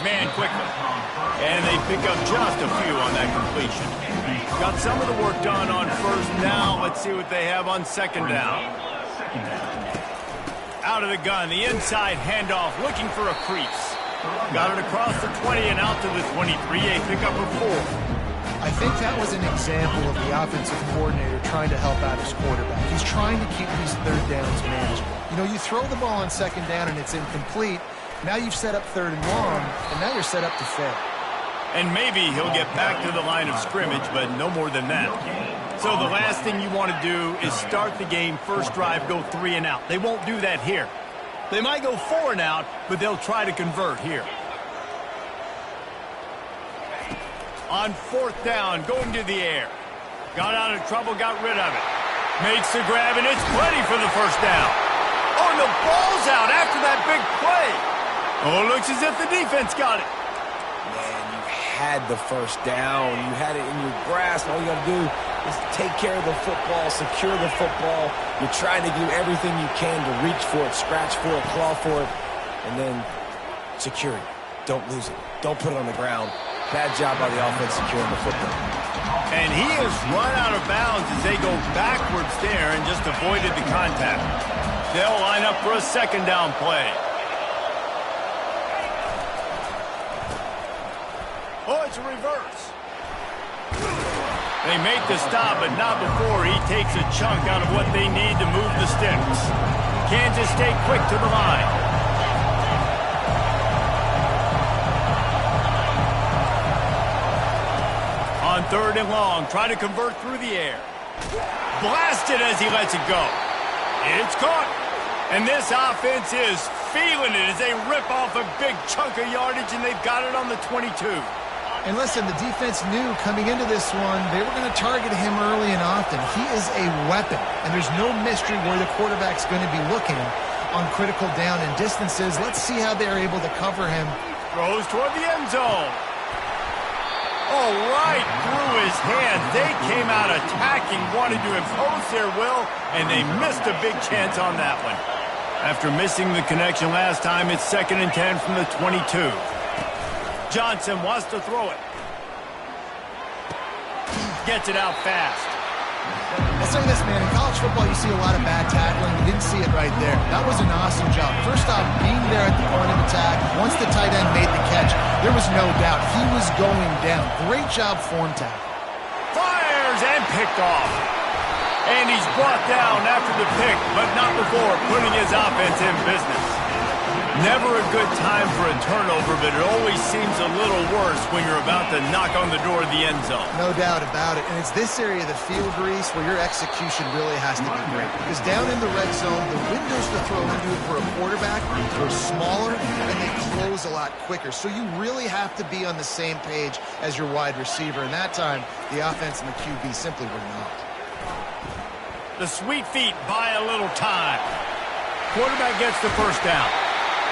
man quickly. And they pick up just a few on that completion. Got some of the work done on first. Now let's see what they have on second down. Out of the gun, the inside handoff, looking for a crease. Got it across the 20 and out to the 23. A pickup of 4. I think that was an example of the offensive coordinator trying to help out his quarterback. He's trying to keep these third downs manageable. You know, you throw the ball on second down and it's incomplete. Now you've set up third and long, and now you're set up to fail. And maybe he'll get back to the line of scrimmage, but no more than that. So the last thing you want to do is start the game, first drive, go 3 and out. They won't do that here. They might go 4 and out, but they'll try to convert here. On fourth down, going to the air. Got out of trouble, got rid of it. Makes the grab, and it's plenty for the first down. Oh, and the ball's out after that big play. Oh, it looks as if the defense got it. Man, you had the first down. You had it in your grasp. All you got to do is take care of the football, secure the football. You're trying to do everything you can to reach for it, scratch for it, claw for it, and then secure it. Don't lose it. Don't put it on the ground. Bad job by the offense securing the football. And he has run out of bounds as they go backwards there and just avoided the contact. They'll line up for a second down play. Oh, it's a reverse. They make the stop, but not before he takes a chunk out of what they need to move the sticks. Kansas stay quick to the line. On third and long, try to convert through the air. Blasted as he lets it go. It's caught. And this offense is feeling it as they rip off a big chunk of yardage, and they've got it on the 22. And listen, the defense knew coming into this one, they were going to target him early and often. He is a weapon, and there's no mystery where the quarterback's going to be looking on critical down and distances. Let's see how they're able to cover him. Throws toward the end zone. Oh, right through his hand. They came out attacking, wanted to impose their will, and they missed a big chance on that one. After missing the connection last time, it's 2nd and 10 from the 22. Johnson wants to throw it. Gets it out fast. I'll say this, man. In college football, you see a lot of bad tackling. You didn't see it right there. That was an awesome job. First off, being there at the point of attack. Once the tight end made the catch, there was no doubt he was going down. Great job form tackle. Fires and picked off. And he's brought down after the pick, but not before putting his offense in business. Never a good time for a turnover, but it always seems a little worse when you're about to knock on the door of the end zone. No doubt about it. And it's this area of the field, Reese, where your execution really has to be great. Because down in the red zone, the windows to throw into it for a quarterback are smaller, and they close a lot quicker. So you really have to be on the same page as your wide receiver. And that time, the offense and the QB simply were not. The sweet feet buy a little time. Quarterback gets the first down.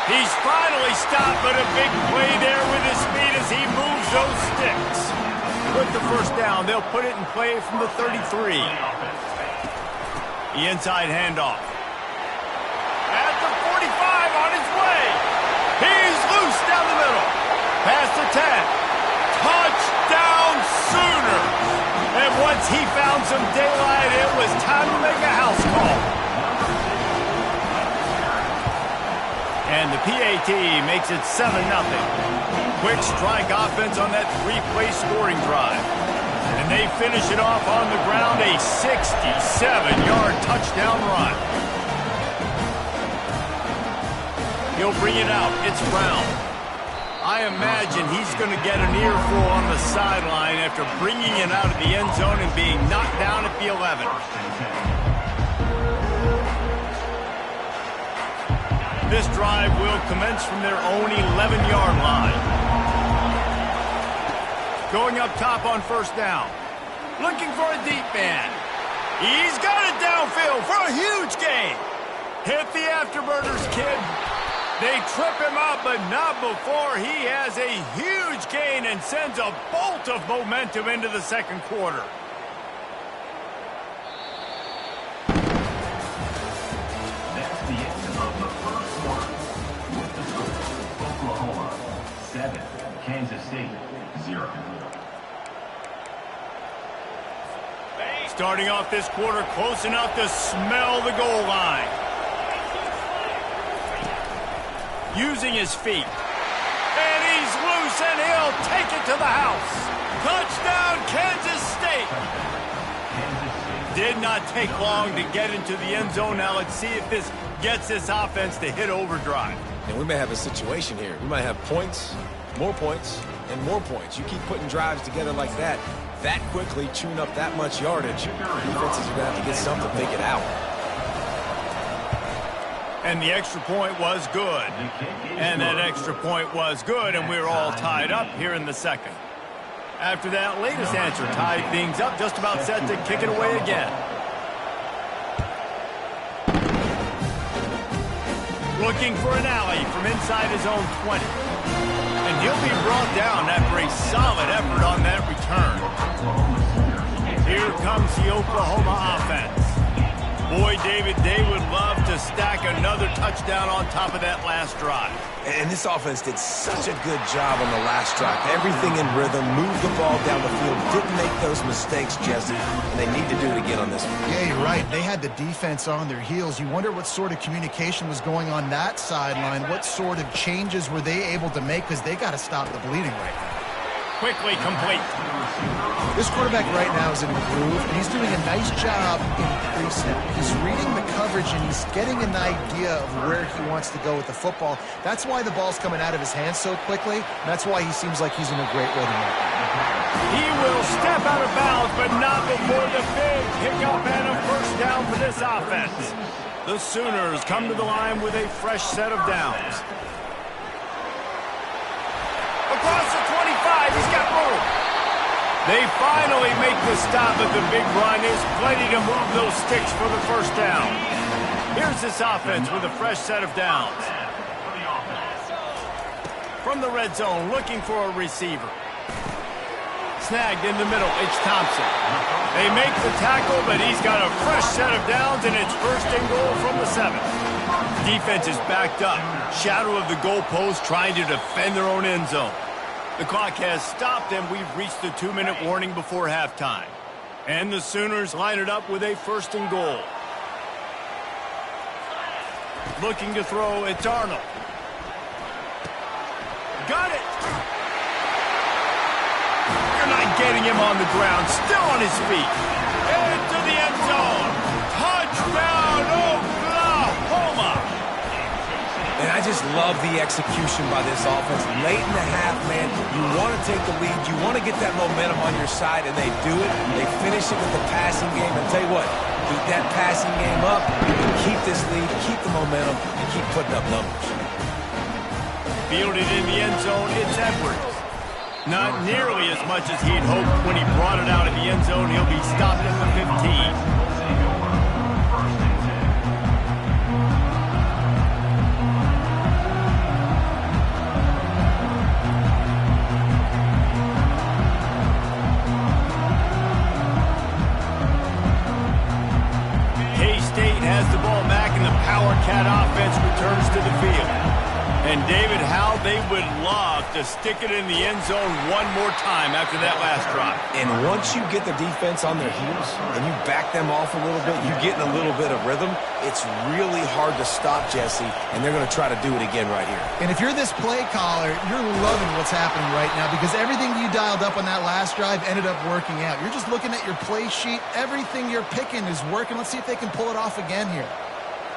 He's finally stopped, but a big play there with his speed as he moves those sticks. With the first down, they'll put it in play from the 33. The inside handoff. At the 45 on his way. He's loose down the middle. Past the 10. Touchdown Sooners. And once he found some daylight, it was time to make a house call. And the PAT makes it 7-0. Quick strike offense on that 3-play scoring drive. And they finish it off on the ground, a 67-yard touchdown run. He'll bring it out. It's Brown. I imagine he's going to get an earful on the sideline after bringing it out of the end zone and being knocked down at the 11. This drive will commence from their own 11-yard line. Going up top on first down. Looking for a deep man. He's got it downfield for a huge gain. Hit the afterburners, kid. They trip him up, but not before he has a huge gain and sends a bolt of momentum into the second quarter. Kansas State, 0. Starting off this quarter close enough to smell the goal line. Using his feet. And he's loose, and he'll take it to the house. Touchdown, Kansas State. Did not take long to get into the end zone. Now let's see if this gets this offense to hit overdrive. And we may have a situation here. We might have points, and more points. You keep putting drives together like that quickly, chewing up that much yardage. Defenses are going to have to get something figured out. And the extra point was good. And that extra point was good, and we're all tied up here in the second. After that latest answer tied things up, just about set to kick it away again. Looking for an alley from inside his own 20. And he'll be brought down after a solid effort on that return. Here comes the Oklahoma offense. Boy, David, they would love to stack another touchdown on top of that last drive. And this offense did such a good job on the last drive. Everything in rhythm, moved the ball down the field, didn't make those mistakes, Jesse, and they need to do it again on this one. Yeah, you're right. They had the defense on their heels. You wonder what sort of communication was going on that sideline. What sort of changes were they able to make, because they got to stop the bleeding right now. Quickly complete. This quarterback right now is in a groove, and he's doing a nice job in pre-snap. He's reading the coverage, and he's getting an idea of where he wants to go with the football. That's why the ball's coming out of his hands so quickly, and that's why he seems like he's in a great rhythm right now. He will step out of bounds, but not before the big pickup and a first down for this offense. The Sooners come to the line with a fresh set of downs. Across the 25, he's got room. They finally make the stop at the big run. There's plenty to move those sticks for the first down. Here's this offense with a fresh set of downs. From the red zone, looking for a receiver. Snagged in the middle, it's Thompson. They make the tackle, but he's got a fresh set of downs, and it's first and goal from the 7. Defense is backed up. Shadow of the goalpost, trying to defend their own end zone. The clock has stopped, and we've reached the 2-minute warning before halftime. And the Sooners line it up with a first and goal. Looking to throw, it's Arnold. Got it! You're not getting him on the ground, still on his feet. Into the end zone. Touchdown, Oklahoma! And I just love the execution by this offense. Late in the half, man, you want to take the lead. You want to get that momentum on your side, and they do it. They finish it with the passing game. And tell you what, keep that passing game up, keep this lead, keep the momentum, and keep putting up numbers. Fielded in the end zone, it's Edwards. Not nearly as much as he'd hoped when he brought it out in the end zone. He'll be stopped at the 15. Has the ball back, and the Power Cat offense returns to the field. And David, how they would love to stick it in the end zone one more time after that last drive. And once you get the defense on their heels and you back them off a little bit, you get in a little bit of rhythm, it's really hard to stop, Jesse, and they're going to try to do it again right here. And if you're this play caller, you're loving what's happening right now, because everything you dialed up on that last drive ended up working out. You're just looking at your play sheet. Everything you're picking is working. Let's see if they can pull it off again here.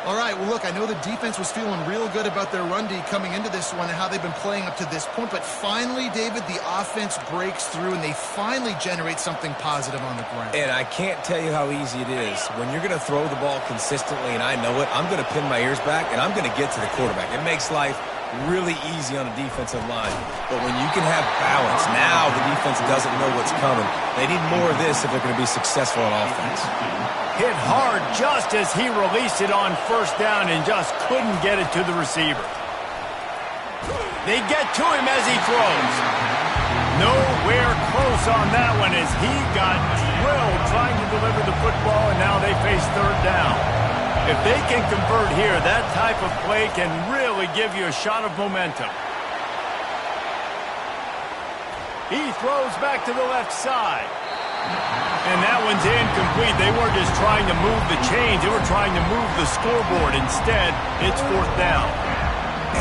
All right, well, look, I know the defense was feeling real good about their run D coming into this one and how they've been playing up to this point, but finally, David, the offense breaks through, and they finally generate something positive on the ground. And I can't tell you how easy it is. When you're going to throw the ball consistently, and I know it, I'm going to pin my ears back, and I'm going to get to the quarterback. It makes life really easy on a defensive line. But when you can have balance, now the defense doesn't know what's coming. They need more of this if they're going to be successful on offense. Hit hard just as he released it on first down and just couldn't get it to the receiver. They get to him as he throws. Nowhere close on that one as he got drilled trying to deliver the football, and now they face third down. If they can convert here, that type of play can really give you a shot of momentum. He throws back to the left side. And that one's incomplete. They weren't just trying to move the chains. They were trying to move the scoreboard. Instead, it's 4th down.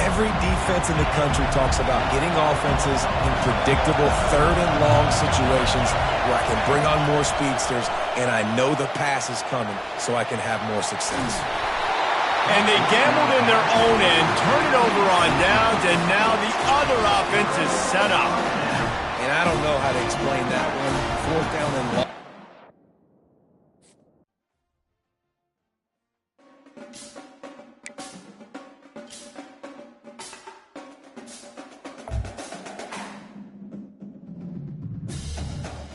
Every defense in the country talks about getting offenses in predictable 3rd and long situations where I can bring on more speedsters and I know the pass is coming so I can have more success. And they gambled in their own end, turn it over on downs, and now the other offense is set up. And I don't know how to explain that one. 4th down and long.